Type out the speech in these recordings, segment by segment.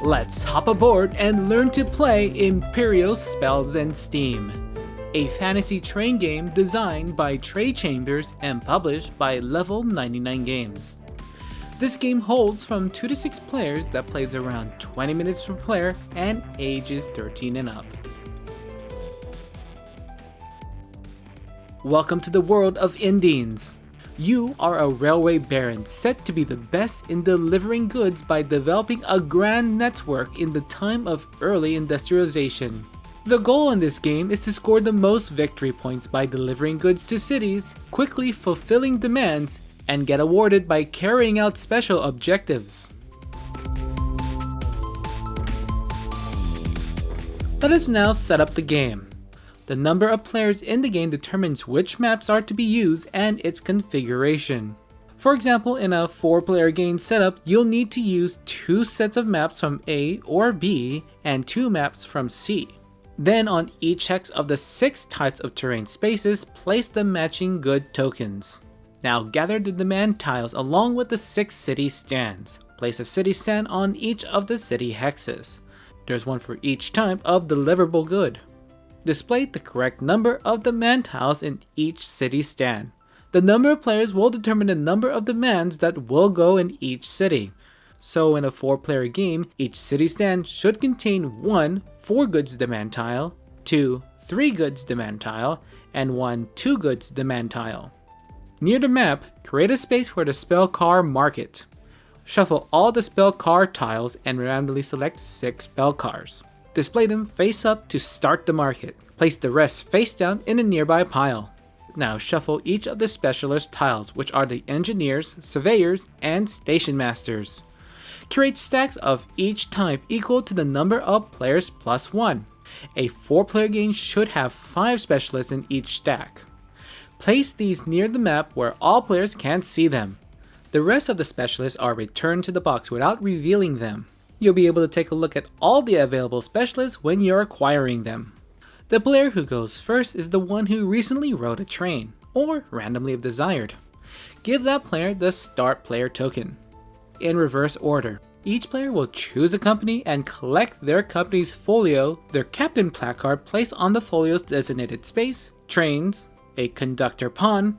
Let's hop aboard and learn to play Empyreal Spells and Steam, a fantasy train game designed by Trey Chambers and published by Level 99 Games. This game holds from 2 to 6 players that plays around 20 minutes per player and ages 13 and up. Welcome to the world of Indians. You are a railway baron set to be the best in delivering goods by developing a grand network in the time of early industrialization. The goal in this game is to score the most victory points by delivering goods to cities, quickly fulfilling demands, and get awarded by carrying out special objectives. Let us now set up the game. The number of players in the game determines which maps are to be used and its configuration. For example, in a 4-player game setup, you'll need to use 2 sets of maps from A or B and 2 maps from C. Then on each hex of the 6 types of terrain spaces, place the matching good tokens. Now gather the demand tiles along with the 6 city stands. Place a city stand on each of the city hexes. There's one for each type of deliverable good. Display the correct number of demand tiles in each city stand. The number of players will determine the number of demands that will go in each city. So in a 4-player game, each city stand should contain 1 4 goods demand tile, 2 3 goods demand tile, and 1 2 goods demand tile. Near the map, create a space for the spell car market. Shuffle all the spell car tiles and randomly select 6 spell cars. Display them face up to start the market. Place the rest face down in a nearby pile. Now shuffle each of the specialist tiles, which are the engineers, surveyors, and station masters. Create stacks of each type equal to the number of players plus 1. A 4-player game should have 5 specialists in each stack. Place these near the map where all players can see them. The rest of the specialists are returned to the box without revealing them. You'll be able to take a look at all the available specialists when you're acquiring them. The player who goes first is the one who recently rode a train, or randomly if desired. Give that player the start player token. In reverse order, each player will choose a company and collect their company's folio, their captain placard placed on the folio's designated space, trains, a conductor pawn.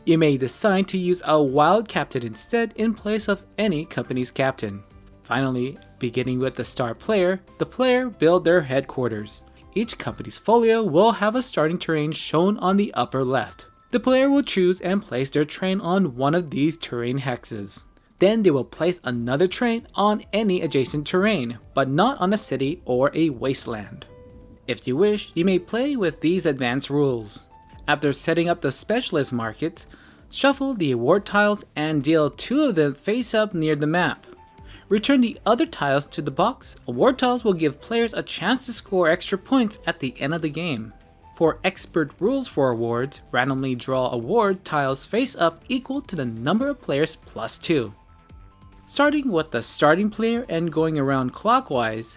You may decide to use a wild captain instead in place of any company's captain. Finally, beginning with the star player, the player build their headquarters. Each company's folio will have a starting terrain shown on the upper left. The player will choose and place their train on one of these terrain hexes. Then they will place another train on any adjacent terrain, but not on a city or a wasteland. If you wish, you may play with these advanced rules. After setting up the specialist market, shuffle the award tiles and deal 2 of them face up near the map. Return the other tiles to the box. Award tiles will give players a chance to score extra points at the end of the game. For expert rules for awards, randomly draw award tiles face up equal to the number of players plus 2. Starting with the starting player and going around clockwise,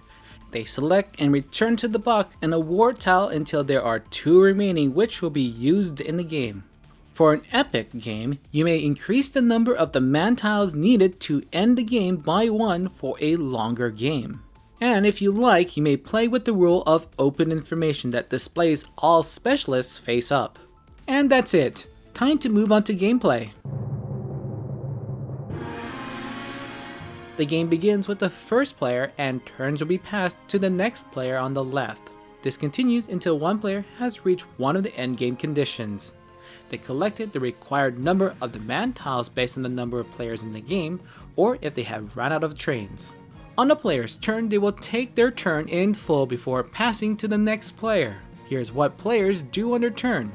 they select and return to the box an award tile until there are 2 remaining which will be used in the game. For an epic game, you may increase the number of demand tiles needed to end the game by 1 for a longer game. And if you like, you may play with the rule of open information that displays all specialists face up. And that's it. Time to move on to gameplay. The game begins with the first player and turns will be passed to the next player on the left. This continues until one player has reached one of the endgame conditions. They collected the required number of demand tiles based on the number of players in the game, or if they have run out of trains. On the player's turn, they will take their turn in full before passing to the next player. Here's what players do on their turn.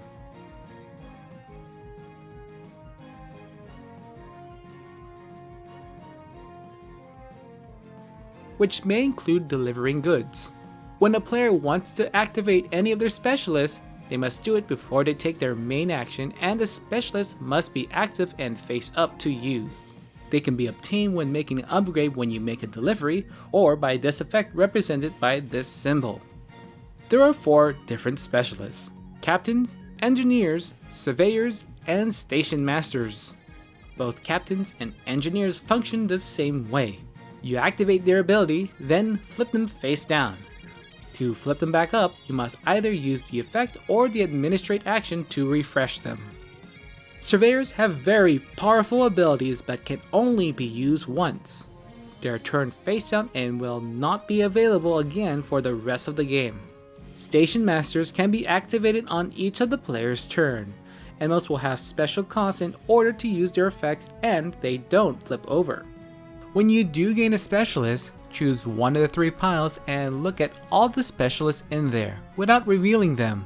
Which may include delivering goods. When a player wants to activate any of their specialists, they must do it before they take their main action, and the specialist must be active and face up to use. They can be obtained when making an upgrade when you make a delivery, or by this effect represented by this symbol. There are 4 different specialists. captains, engineers, surveyors, and station masters. Both captains and engineers function the same way. You activate their ability, then flip them face down. To flip them back up, you must either use the effect or the administrate action to refresh them. Surveyors have very powerful abilities but can only be used once. They are turned face down and will not be available again for the rest of the game. Station Masters can be activated on each of the player's turn, and most will have special costs in order to use their effects, and they don't flip over. When you do gain a specialist, choose one of the 3 piles and look at all the specialists in there without revealing them.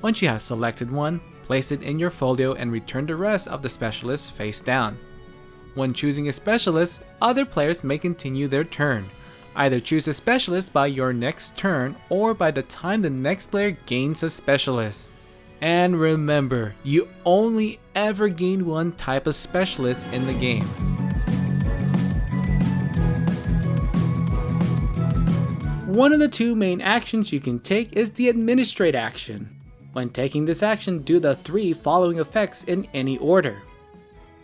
Once you have selected one, place it in your folio and return the rest of the specialists face down. When choosing a specialist, other players may continue their turn. Either choose a specialist by your next turn or by the time the next player gains a specialist. And remember, you only ever gain one type of specialist in the game. One of the 2 main actions you can take is the administrate action. When taking this action, do the 3 following effects in any order.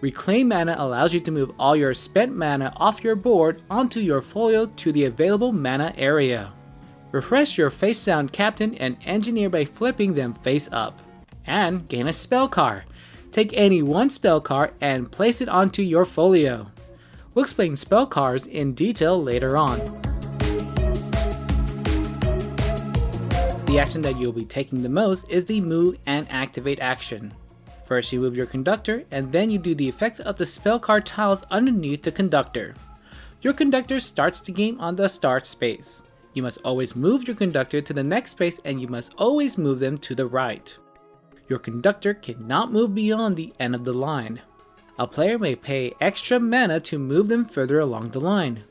Reclaim mana allows you to move all your spent mana off your board onto your folio to the available mana area. Refresh your face down captain and engineer by flipping them face up. And gain a spell card. Take any one spell card and place it onto your folio. We'll explain spell cards in detail later on. The action that you'll be taking the most is the move and activate action. First you move your conductor, and then you do the effects of the spell card tiles underneath the conductor. Your conductor starts the game on the start space. You must always move your conductor to the next space, and you must always move them to the right. Your conductor cannot move beyond the end of the line. A player may pay extra mana to move them further along the line.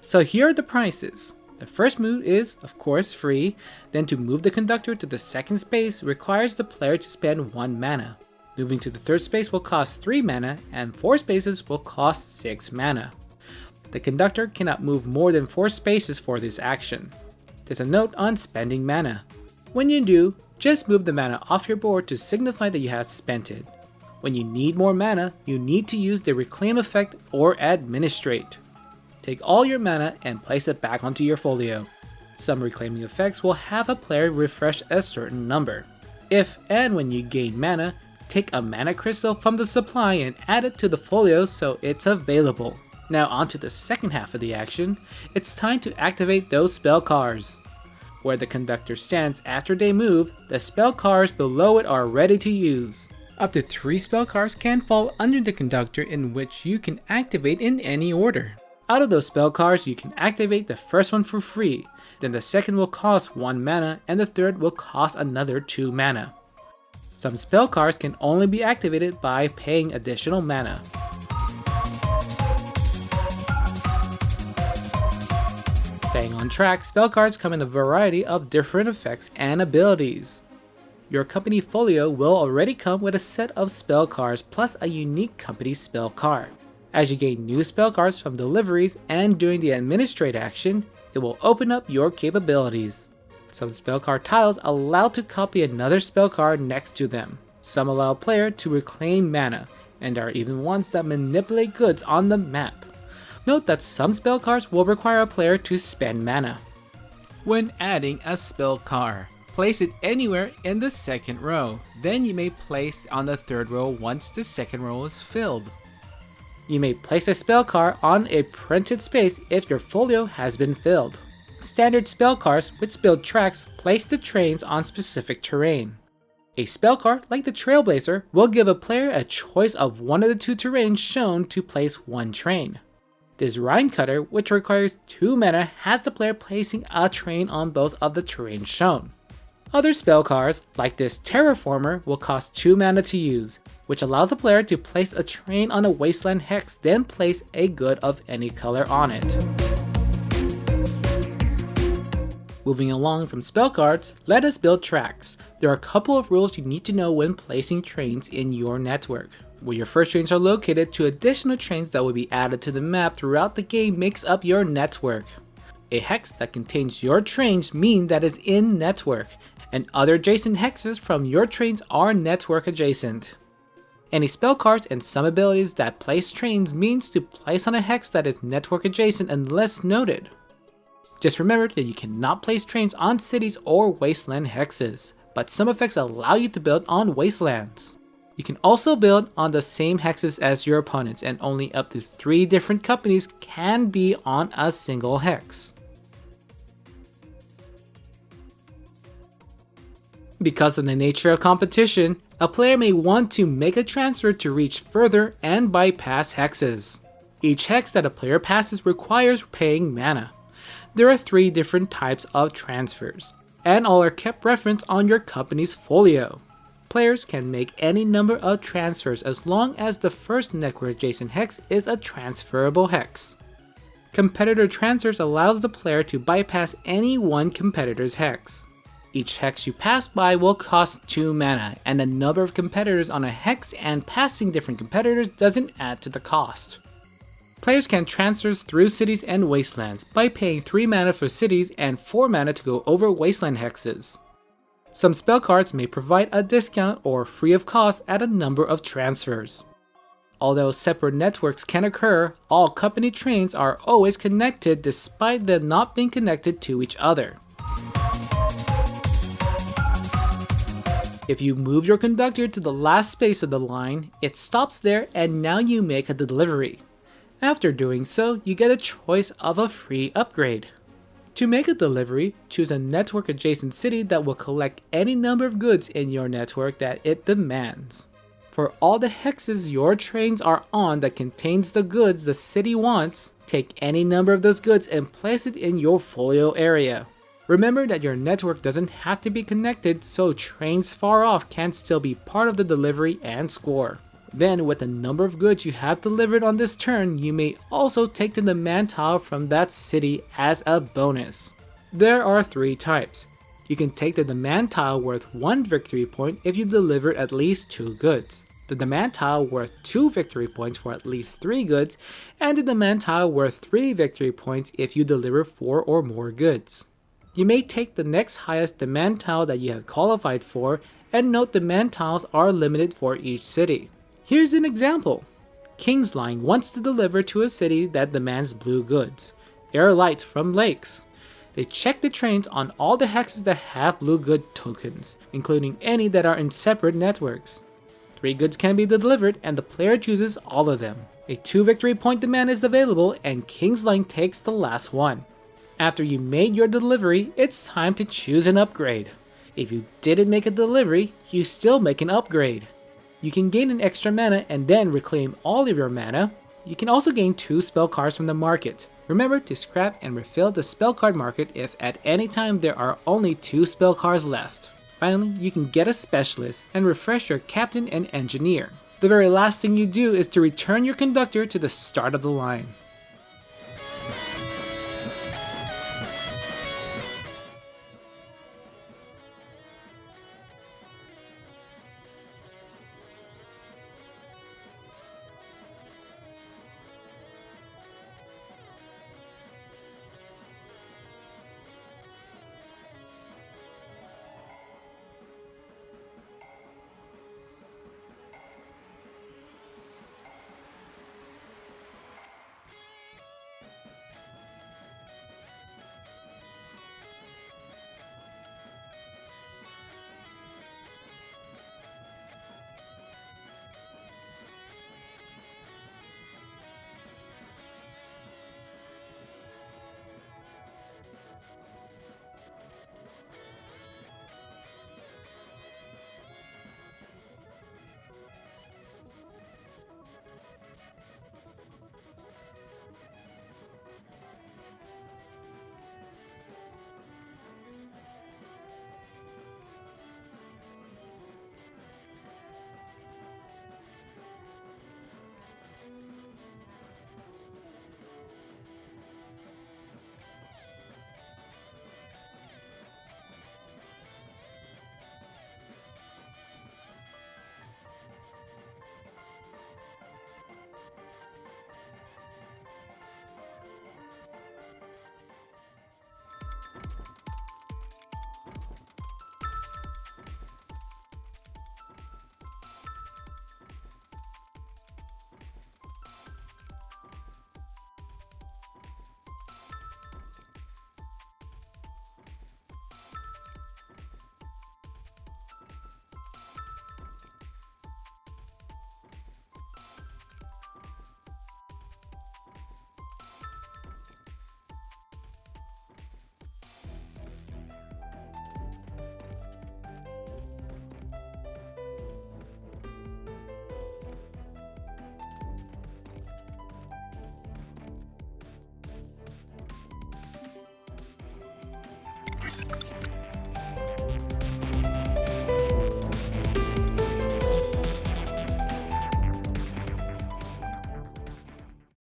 So here are the prices. The first move is, of course, free. Then to move the conductor to the second space requires the player to spend 1 mana. Moving to the third space will cost 3 mana, and 4 spaces will cost 6 mana. The conductor cannot move more than 4 spaces for this action. There's a note on spending mana. When you do, just move the mana off your board to signify that you have spent it. When you need more mana, you need to use the reclaim effect or administrate. Take all your mana and place it back onto your folio. Some reclaiming effects will have a player refresh a certain number. If and when you gain mana, take a mana crystal from the supply and add it to the folio so it's available. Now onto the second half of the action. It's time to activate those spell cards. Where the conductor stands after they move, the spell cards below it are ready to use. Up to 3 spell cards can fall under the conductor, in which you can activate in any order. Out of those spell cards, you can activate the first one for free, then the second will cost 1 mana, and the third will cost another 2 mana. Some spell cards can only be activated by paying additional mana. Staying on track, spell cards come in a variety of different effects and abilities. Your company folio will already come with a set of spell cards plus a unique company spell card. As you gain new spell cards from deliveries and during the administrate action, it will open up your capabilities. Some spell card tiles allow to copy another spell card next to them. Some allow a player to reclaim mana, and there are even ones that manipulate goods on the map. Note that some spell cards will require a player to spend mana. When adding a spell card, place it anywhere in the second row. Then you may place on the third row once the second row is filled. You may place a spell card on a printed space if your folio has been filled. Standard spell cards, which build tracks, place the trains on specific terrain. A spell card, like the Trailblazer, will give a player a choice of one of the 2 terrains shown to place 1 train. This Rhyme Cutter, which requires 2 mana, has the player placing a train on both of the terrains shown. Other spell cards, like this Terraformer, will cost 2 mana to use, which allows the player to place a train on a wasteland hex, then place a good of any color on it. Moving along from spell cards, let us build tracks. There are a couple of rules you need to know when placing trains in your network. Where your first trains are located to additional trains that will be added to the map throughout the game makes up your network. A hex that contains your trains means that it's in network, and other adjacent hexes from your trains are network adjacent. Any spell cards and some abilities that place trains means to place on a hex that is network adjacent unless noted. Just remember that you cannot place trains on cities or wasteland hexes, but some effects allow you to build on wastelands. You can also build on the same hexes as your opponents, and only up to 3 different companies can be on a single hex. Because of the nature of competition, a player may want to make a transfer to reach further and bypass hexes. Each hex that a player passes requires paying mana. There are 3 different types of transfers, and all are kept reference on your company's folio. Players can make any number of transfers as long as the first network adjacent hex is a transferable hex. Competitor transfers allows the player to bypass any one competitor's hex. Each hex you pass by will cost 2 mana, and the number of competitors on a hex and passing different competitors doesn't add to the cost. Players can transfer through cities and wastelands by paying 3 mana for cities and 4 mana to go over wasteland hexes. Some spell cards may provide a discount or free of cost at a number of transfers. Although separate networks can occur, all company trains are always connected despite them not being connected to each other. If you move your conductor to the last space of the line, it stops there and now you make a delivery. After doing so, you get a choice of a free upgrade. To make a delivery, choose a network adjacent city that will collect any number of goods in your network that it demands. For all the hexes your trains are on that contains the goods the city wants, take any number of those goods and place it in your folio area. Remember that your network doesn't have to be connected, so trains far off can still be part of the delivery and score. Then, with the number of goods you have delivered on this turn, you may also take the demand tile from that city as a bonus. There are 3 types. You can take the demand tile worth 1 victory point if you deliver at least 2 goods, the demand tile worth 2 victory points for at least 3 goods, and the demand tile worth 3 victory points if you deliver 4 or more goods. You may take the next highest demand tile that you have qualified for, and note demand tiles are limited for each city. Here's an example. King's Line wants to deliver to a city that demands blue goods. Air Light from Lakes. They check the trains on all the hexes that have blue good tokens, including any that are in separate networks. 3 goods can be delivered and the player chooses all of them. A 2 victory point demand is available and King's Line takes the last one. After you made your delivery, it's time to choose an upgrade. If you didn't make a delivery, you still make an upgrade. You can gain an extra mana and then reclaim all of your mana. You can also gain 2 spell cards from the market. Remember to scrap and refill the spell card market if at any time there are only 2 spell cards left. Finally, you can get a specialist and refresh your captain and engineer. The very last thing you do is to return your conductor to the start of the line.